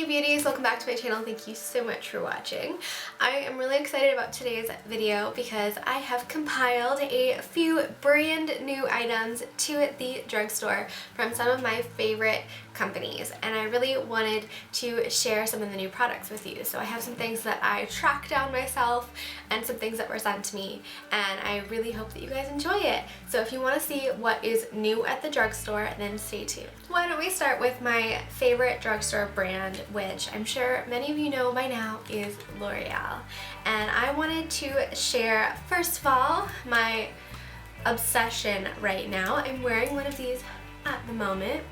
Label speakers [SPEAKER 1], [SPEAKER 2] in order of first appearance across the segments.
[SPEAKER 1] Hey beauties, welcome back to my channel. Thank you so much for watching. I am really excited about today's video because I have compiled a few brand new items to the drugstore from some of my favorite companies, and I really wanted to share some of the new products with you. So I have some things that I tracked down myself and some things that were sent to me, and I really hope that you guys enjoy it. So if you want to see what is new at the drugstore, then stay tuned. Why don't we start with my favorite drugstore brand, which I'm sure many of you know by now is L'Oreal. And I wanted to share, first of all, my obsession right now. I'm wearing one of these at the moment.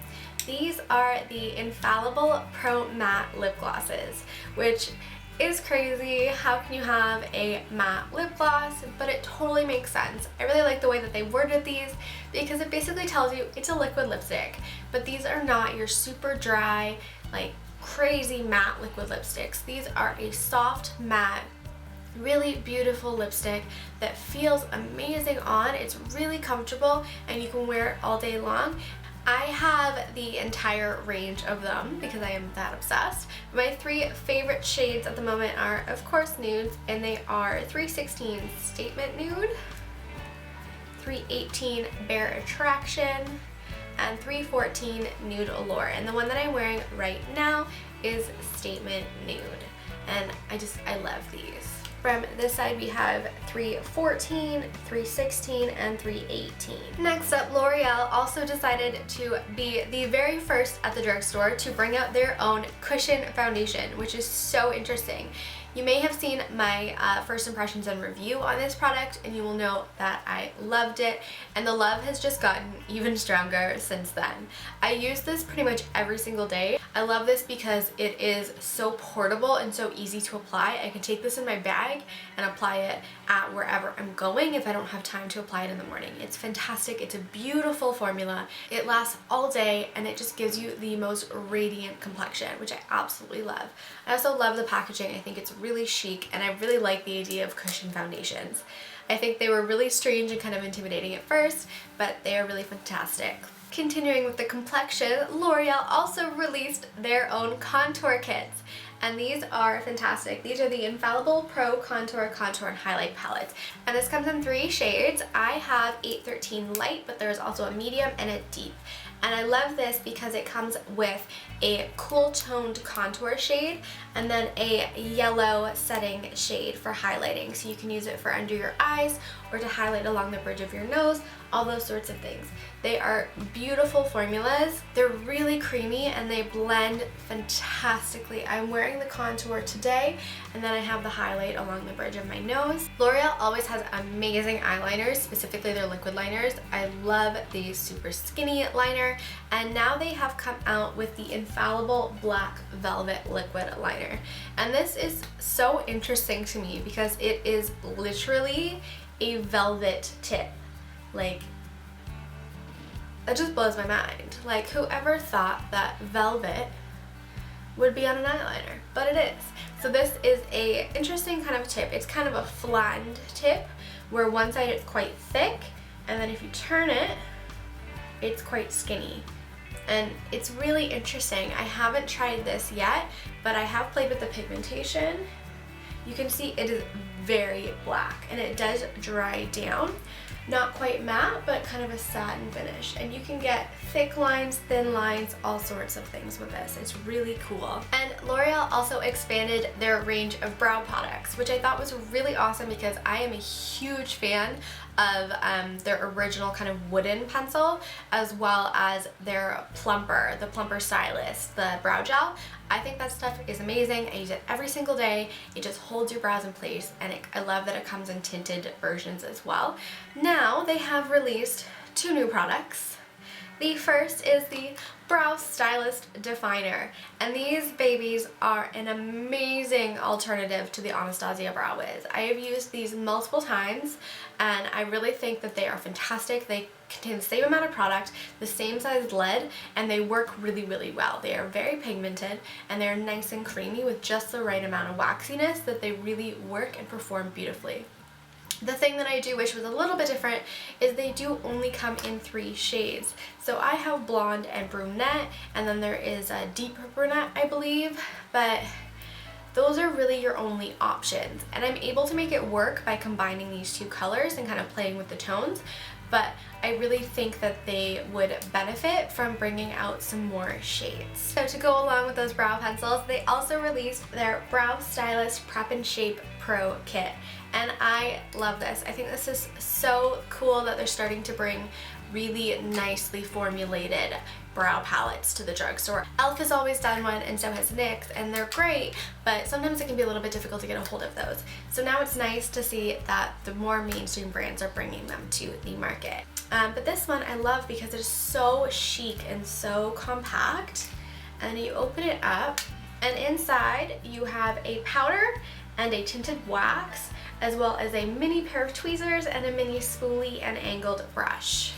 [SPEAKER 1] These are the Infallible Pro Matte Lip Glosses, which is crazy. How can you have a matte lip gloss? But it totally makes sense. I really like the way that they worded these because it basically tells you it's a liquid lipstick, but these are not your super dry, like crazy matte liquid lipsticks. These are a soft matte, really beautiful lipstick that feels amazing on. It's really comfortable and you can wear it all day long. I have the entire range of them because I am that obsessed. My three favorite shades at the moment are, of course, nudes, and they are 316 Statement Nude, 318 Bare Attraction, and 314 Nude Allure. And the one that I'm wearing right now is Statement Nude, and I love these. From this side we have 314, 316, and 318. Next up, L'Oreal also decided to be the very first at the drugstore to bring out their own cushion foundation, which is so interesting. You may have seen my first impressions and review on this product, and you will know that I loved it, and the love has just gotten even stronger since then. I use this pretty much every single day. I love this because it is so portable and so easy to apply. I can take this in my bag and apply it at wherever I'm going if I don't have time to apply it in the morning. It's fantastic. It's a beautiful formula. It lasts all day and it just gives you the most radiant complexion, which I absolutely love. I also love the packaging. I think it's really chic, and I really like the idea of cushion foundations. I think they were really strange and kind of intimidating at first, but they are really fantastic. Continuing with the complexion, L'Oreal also released their own contour kits, and these are fantastic. These are the Infallible Pro Contour and Highlight Palettes, and this comes in three shades. I have 813 Light, but there's also a medium and a deep. And I love this because it comes with a cool toned contour shade and then a yellow setting shade for highlighting. So you can use it for under your eyes or to highlight along the bridge of your nose, all those sorts of things. They are beautiful formulas. They're really creamy and they blend fantastically. I'm wearing the contour today, and then I have the highlight along the bridge of my nose. L'Oreal always has amazing eyeliners, specifically their liquid liners. I love the super skinny liner, and now they have come out with the Infallible Black Velvet Liquid Liner. And this is so interesting to me because it is literally a velvet tip. Like, that just blows my mind. Like, whoever thought that velvet would be on an eyeliner, but it is. So this is a interesting kind of tip. It's kind of a flattened tip where one side is quite thick, and then if you turn it, it's quite skinny. And it's really interesting. I haven't tried this yet, but I have played with the pigmentation. You can see it is very black, and it does dry down. Not quite matte, but kind of a satin finish. And you can get thick lines, thin lines, all sorts of things with this. It's really cool. And L'Oreal also expanded their range of brow products, which I thought was really awesome because I am a huge fan of their original kind of wooden pencil, as well as their plumper, the plumper Stylist, the brow gel. I think that stuff is amazing. I use it every single day. It just holds your brows in place, and I love that it comes in tinted versions as well. Now they have released two new products. The first is the Brow Stylist Definer, and these babies are an amazing alternative to the Anastasia Brow Wiz. I have used these multiple times, and I really think that they are fantastic. They contain the same amount of product, the same size lid, and they work really, really well. They are very pigmented, and they're nice and creamy with just the right amount of waxiness that they really work and perform beautifully. The thing that I do wish was a little bit different is they do only come in 3 shades. So I have blonde and brunette, and then there is a deep brunette, I believe, but those are really your only options. And I'm able to make it work by combining these 2 colors and kind of playing with the tones, but I really think that they would benefit from bringing out some more shades. So to go along with those brow pencils, they also released their Brow Stylist Prep and Shape Pro Kit. And I love this. I think this is so cool that they're starting to bring really nicely formulated brow palettes to the drugstore. e.l.f. has always done one, and so has NYX, and they're great, but sometimes it can be a little bit difficult to get a hold of those. So now it's nice to see that the more mainstream brands are bringing them to the market. But this one I love because it is so chic and so compact. And you open it up, and inside you have a powder and a tinted wax, as well as a mini pair of tweezers and a mini spoolie and angled brush.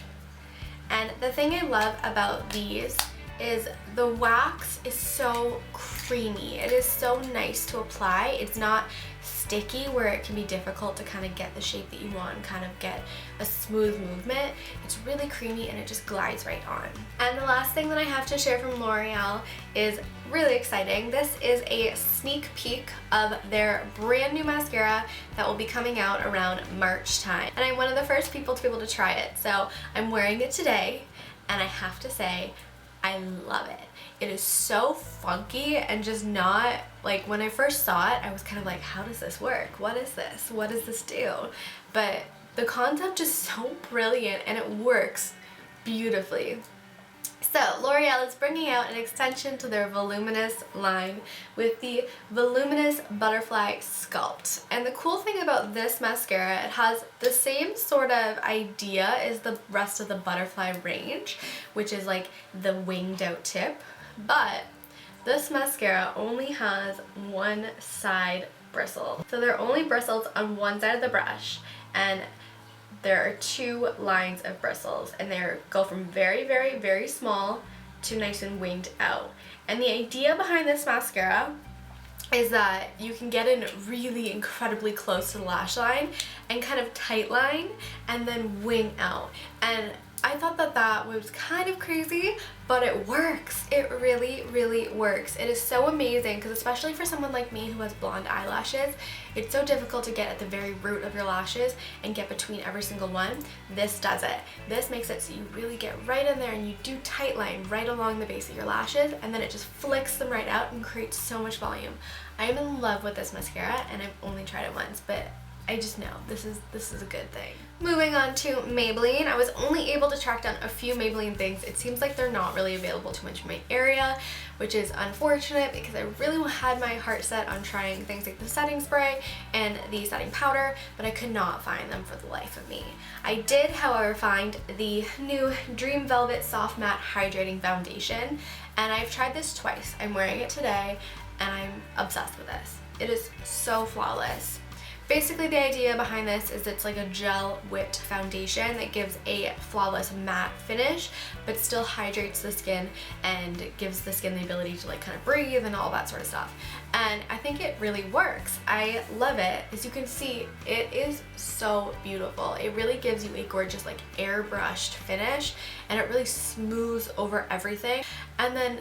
[SPEAKER 1] And the thing I love about these is the wax is so creamy. It is so nice to apply. It's not sticky where it can be difficult to kind of get the shape that you want and kind of get a smooth movement. It's really creamy and it just glides right on. And the last thing that I have to share from L'Oreal is really exciting. This is a sneak peek of their brand new mascara that will be coming out around March time. And I'm one of the first people to be able to try it. So I'm wearing it today, and I have to say, I love it. It is so funky and just not, like, when I first saw it, I was kind of like, how does this work? What is this? What does this do? But the concept is so brilliant and it works beautifully. So L'Oreal is bringing out an extension to their Voluminous line with the Voluminous Butterfly Sculpt. And the cool thing about this mascara, it has the same sort of idea as the rest of the Butterfly range, which is like the winged out tip, but this mascara only has one side bristle. So there are only bristles on one side of the brush, and there are 2 lines of bristles, and they go from very, very, very small to nice and winged out. And the idea behind this mascara is that you can get in really incredibly close to the lash line and kind of tight line and then wing out. And I thought that that was kind of crazy, but it works. It really, really works. It is so amazing because especially for someone like me who has blonde eyelashes, it's so difficult to get at the very root of your lashes and get between every single one. This does it. This makes it so you really get right in there and you do tight line right along the base of your lashes, and then it just flicks them right out and creates so much volume. I am in love with this mascara, and I've only tried it once, but I just know this is a good thing. Moving on to Maybelline, I was only able to track down a few Maybelline things. It seems like they're not really available too much in my area, which is unfortunate because I really had my heart set on trying things like the setting spray and the setting powder, but I could not find them for the life of me. I did, however, find the new Dream Velvet Soft Matte Hydrating Foundation, and I've tried this twice. I'm wearing it today, and I'm obsessed with this. It is so flawless. Basically, the idea behind this is it's like a gel whipped foundation that gives a flawless matte finish, but still hydrates the skin and gives the skin the ability to like kind of breathe and all that sort of stuff. And I think it really works. I love it. As you can see, it is so beautiful. It really gives you a gorgeous like airbrushed finish, and it really smooths over everything. And then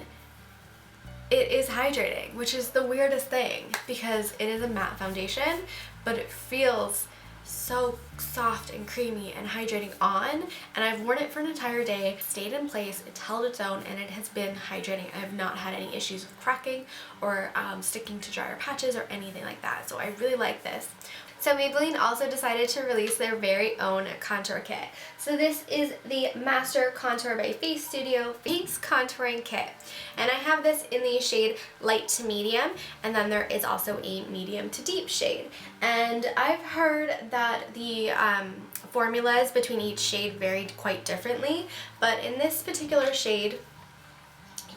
[SPEAKER 1] it is hydrating, which is the weirdest thing because it is a matte foundation, but it feels so soft and creamy and hydrating on, and I've worn it for an entire day, stayed in place, it's held its own, and it has been hydrating. I have not had any issues with cracking or sticking to drier patches or anything like that, so I really like this. So Maybelline also decided to release their very own contour kit. So this is the Master Contour by Face Studio Face Contouring Kit. And I have this in the shade light to medium, and then there is also a medium to deep shade. And I've heard that the formulas between each shade varied quite differently, but in this particular shade,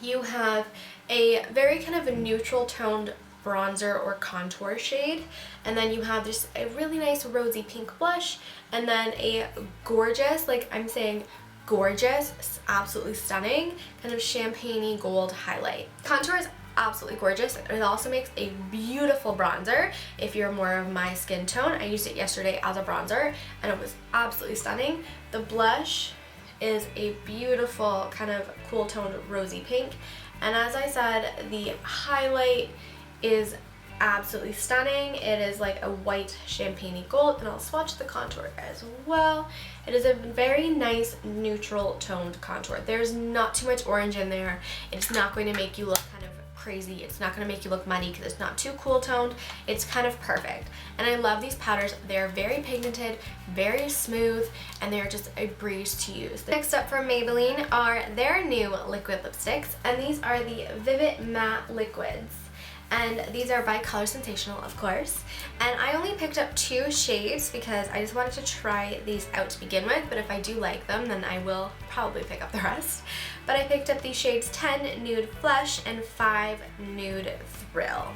[SPEAKER 1] you have a very kind of a neutral toned bronzer or contour shade, and then you have just a really nice rosy pink blush, and then a gorgeous, like I'm saying gorgeous, absolutely stunning kind of champagne-y gold highlight. Contour is absolutely gorgeous. It also makes a beautiful bronzer if you're more of my skin tone. I used it yesterday as a bronzer and it was absolutely stunning. The blush is a beautiful kind of cool toned rosy pink, and as I said, the highlight is absolutely stunning. It is like a white champagne-y gold, and I'll swatch the contour as well. It is a very nice neutral toned contour. There's not too much orange in there. It's not going to make you look kind of crazy. It's not going to make you look muddy because it's not too cool toned. It's kind of perfect. And I love these powders. They're very pigmented, very smooth, and they're just a breeze to use. Next up from Maybelline are their new liquid lipsticks, and these are the Vivid Matte Liquids. And these are by Color Sensational, of course. And I only picked up 2 shades because I just wanted to try these out to begin with, but if I do like them, then I will probably pick up the rest. But I picked up these shades 10 Nude Flush and 5 Nude Thrill.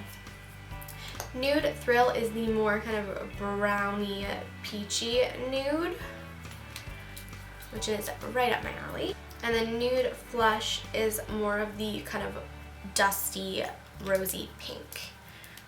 [SPEAKER 1] Nude Thrill is the more kind of browny, peachy nude, which is right up my alley. And then Nude Flush is more of the kind of dusty, rosy pink,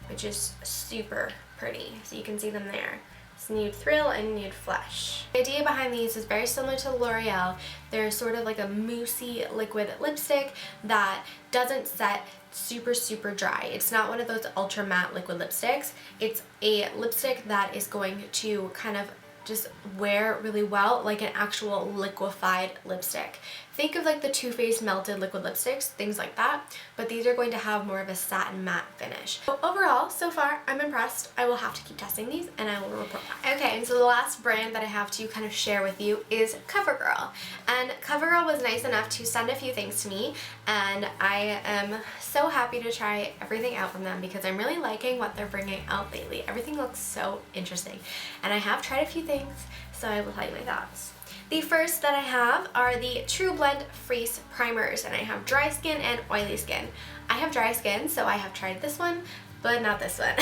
[SPEAKER 1] which is super pretty. So you can see them there. It's Nude Thrill and Nude Flush. The idea behind these is very similar to L'Oreal. They're sort of like a moussey liquid lipstick that doesn't set super dry. It's not one of those ultra matte liquid lipsticks. It's a lipstick that is going to kind of just wear really well like an actual liquefied lipstick. Think of like the Too Faced melted liquid lipsticks, things like that, but these are going to have more of a satin matte finish. So overall, so far, I'm impressed. I will have to keep testing these and I will report back. Okay, and so the last brand that I have to kind of share with you is Covergirl. And Covergirl was nice enough to send a few things to me, and I am so happy to try everything out from them because I'm really liking what they're bringing out lately. Everything looks so interesting, and I have tried a few things, so I will tell you my thoughts. The first that I have are the TruBlend Primers, and I have dry skin and oily skin. I have dry skin, so I have tried this one, but not this one.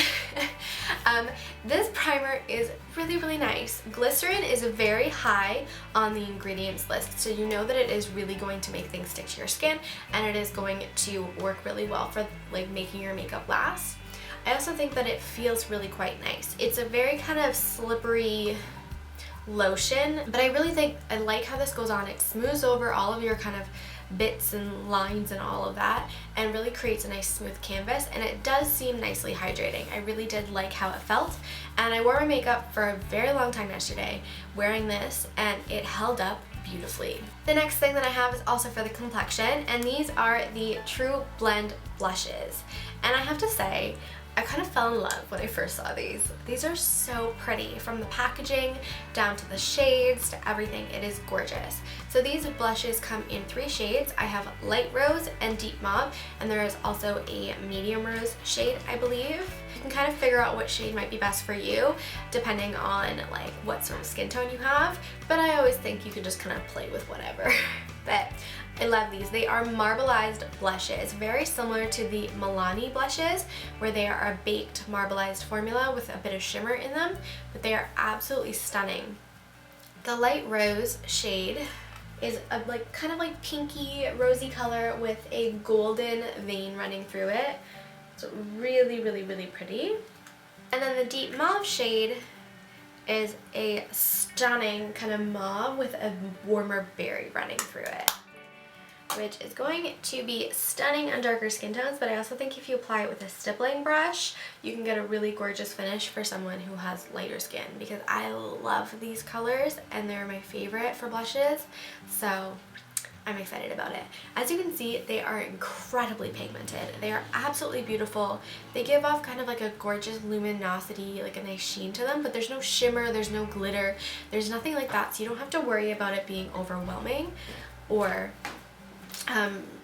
[SPEAKER 1] This primer is really nice. Glycerin is very high on the ingredients list, so you know that it is really going to make things stick to your skin, and it is going to work really well for like making your makeup last. I also think that it feels really quite nice. It's a very kind of slippery lotion, but I really think I like how this goes on. It smooths over all of your kind of bits and lines and all of that and really creates a nice smooth canvas, and it does seem nicely hydrating. I really did like how it felt, and I wore my makeup for a very long time yesterday wearing this, and it held up beautifully. The next thing that I have is also for the complexion, and these are the TruBlend Blushes, and I have to say I kind of fell in love when I first saw these. These are so pretty, from the packaging down to the shades to everything. It is gorgeous. So these blushes come in 3 shades. I have light rose and deep mauve, and there is also a medium rose shade, I believe. You can kind of figure out what shade might be best for you depending on like what sort of skin tone you have, but I always think you can just kind of play with whatever. But I love these. They are marbleized blushes, very similar to the Milani blushes, where they are a baked marbleized formula with a bit of shimmer in them, but they are absolutely stunning. The light rose shade is a kind of like pinky rosy color with a golden vein running through it. It's really pretty. And then the deep mauve shade is a stunning kind of mauve with a warmer berry running through it, which is going to be stunning on darker skin tones, but I also think if you apply it with a stippling brush, you can get a really gorgeous finish for someone who has lighter skin, because I love these colors and they're my favorite for blushes, so I'm excited about it. As you can see, they are incredibly pigmented. They are absolutely beautiful. They give off kind of like a gorgeous luminosity, like a nice sheen to them, but there's no shimmer, there's no glitter, there's nothing like that, so you don't have to worry about it being overwhelming or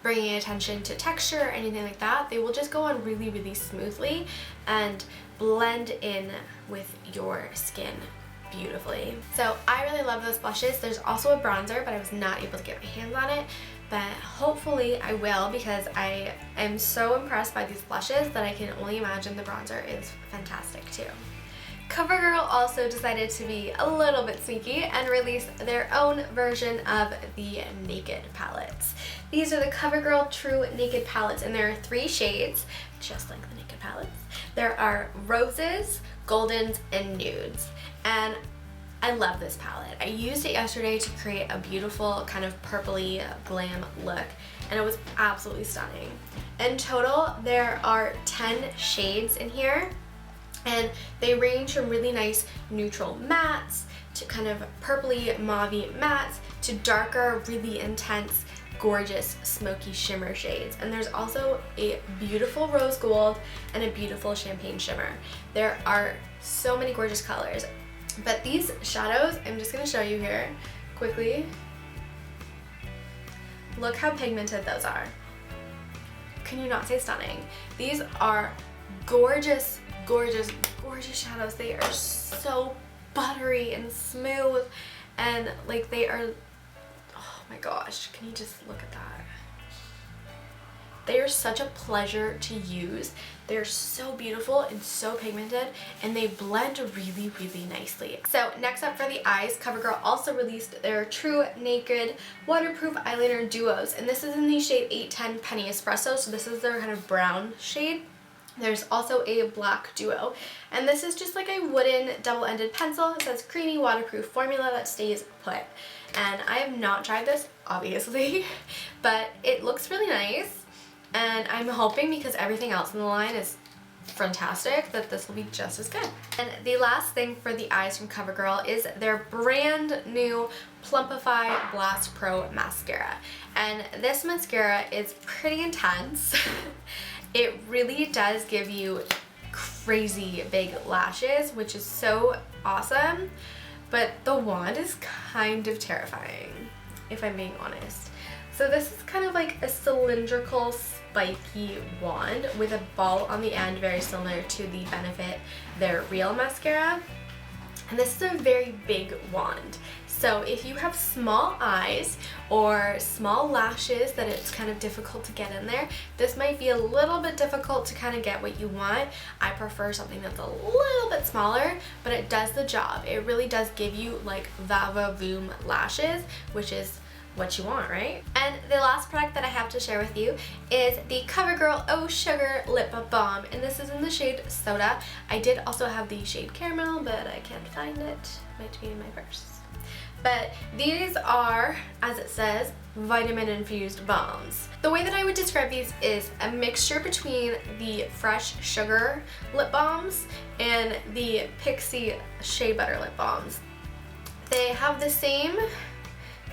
[SPEAKER 1] bringing attention to texture or anything like that. They will just go on really smoothly and blend in with your skin beautifully. So I really love those blushes. There's also a bronzer, but I was not able to get my hands on it, but hopefully I will, because I am so impressed by these blushes that I can only imagine the bronzer is fantastic too. Covergirl also decided to be a little bit sneaky and release their own version of the Naked palettes. These are the Covergirl True Naked palettes, and there are 3 shades, just like the Naked palettes. There are roses, goldens, and nudes. And I love this palette. I used it yesterday to create a beautiful kind of purpley glam look, and it was absolutely stunning. In total, there are 10 shades in here, and they range from really nice neutral mattes to kind of purpley mauvey mattes to darker, really intense, gorgeous smoky shimmer shades. And there's also a beautiful rose gold and a beautiful champagne shimmer. There are so many gorgeous colors. But these shadows, I'm just going to show you here quickly. Look how pigmented those are. Can you not say stunning? These are gorgeous, gorgeous, gorgeous shadows. They are so buttery and smooth, and like they are, oh my gosh, can you just look at that? They are such a pleasure to use. They're so beautiful and so pigmented, and they blend really, really nicely. So next up for the eyes, Covergirl also released their True Naked Waterproof Eyeliner Duos, and this is in the shade 810 Penny Espresso, so this is their kind of brown shade. There's also a black duo, and this is just like a wooden double-ended pencil. It says creamy waterproof formula that stays put, and I have not tried this, obviously, but it looks really nice. And I'm hoping, because everything else in the line is fantastic, that this will be just as good. And the last thing for the eyes from Covergirl is their brand new Plumpify Blast Pro Mascara. And this mascara is pretty intense. It really does give you crazy big lashes, which is so awesome. But the wand is kind of terrifying, if I'm being honest. So this is kind of like a cylindrical, spiky wand with a ball on the end, very similar to the Benefit, their Real Mascara. And this is a very big wand. So if you have small eyes or small lashes that it's kind of difficult to get in there, this might be a little bit difficult to kind of get what you want. I prefer something that's a little bit smaller, but it does the job. It really does give you like va-va-voom lashes, which is what you want, right? And the last product that I have to share with you is the Covergirl Oh Sugar Lip Balm, and this is in the shade Soda. I did also have the shade Caramel, but I can't find it. Might be in my purse. But these are, as it says, vitamin-infused balms. The way that I would describe these is a mixture between the Fresh Sugar lip balms and the Pixie Shea Butter lip balms. They have the same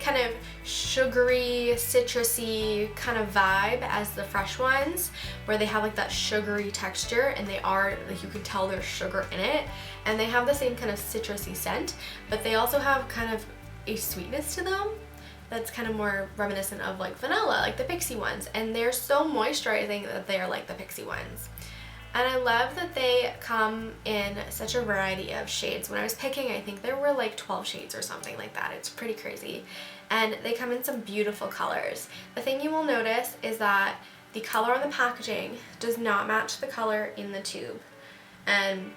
[SPEAKER 1] kind of sugary, citrusy kind of vibe as the fresh ones, where they have like that sugary texture, and they are, like, you can tell there's sugar in it, and they have the same kind of citrusy scent, but they also have kind of a sweetness to them that's kind of more reminiscent of like vanilla, like the Pixie ones, and they're so moisturizing that they are like the Pixie ones. And I love that they come in such a variety of shades. When I was picking, I think there were like 12 shades or something like that. It's pretty crazy. And they come in some beautiful colors. The thing you will notice is that the color on the packaging does not match the color in the tube. And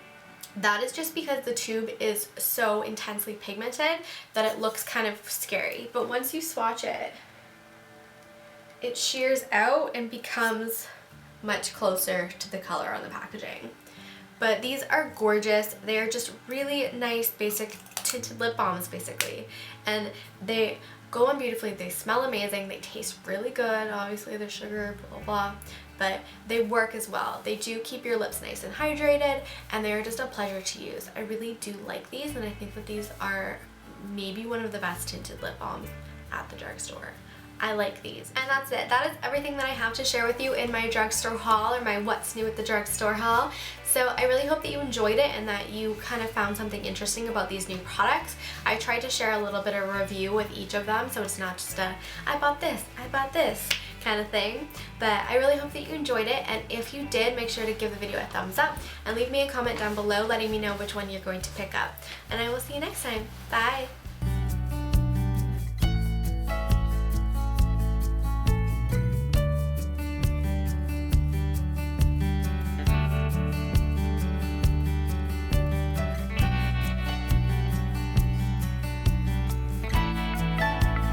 [SPEAKER 1] that is just because the tube is so intensely pigmented that it looks kind of scary. But once you swatch it, it shears out and becomes much closer to the color on the packaging. But these are gorgeous. They're just really nice basic tinted lip balms basically, and they go on beautifully. They smell amazing, they taste really good, obviously they're sugar, blah blah blah, but they work as well. They do keep your lips nice and hydrated, and they're just a pleasure to use. I really do like these, and I think that these are maybe one of the best tinted lip balms at the drugstore. I like these. And that's it. That is everything that I have to share with you in my drugstore haul, or my what's new at the drugstore haul. So I really hope that you enjoyed it and that you kind of found something interesting about these new products. I tried to share a little bit of review with each of them, so it's not just a I bought this kind of thing. But I really hope that you enjoyed it, and if you did, make sure to give the video a thumbs up and leave me a comment down below letting me know which one you're going to pick up. And I will see you next time. Bye!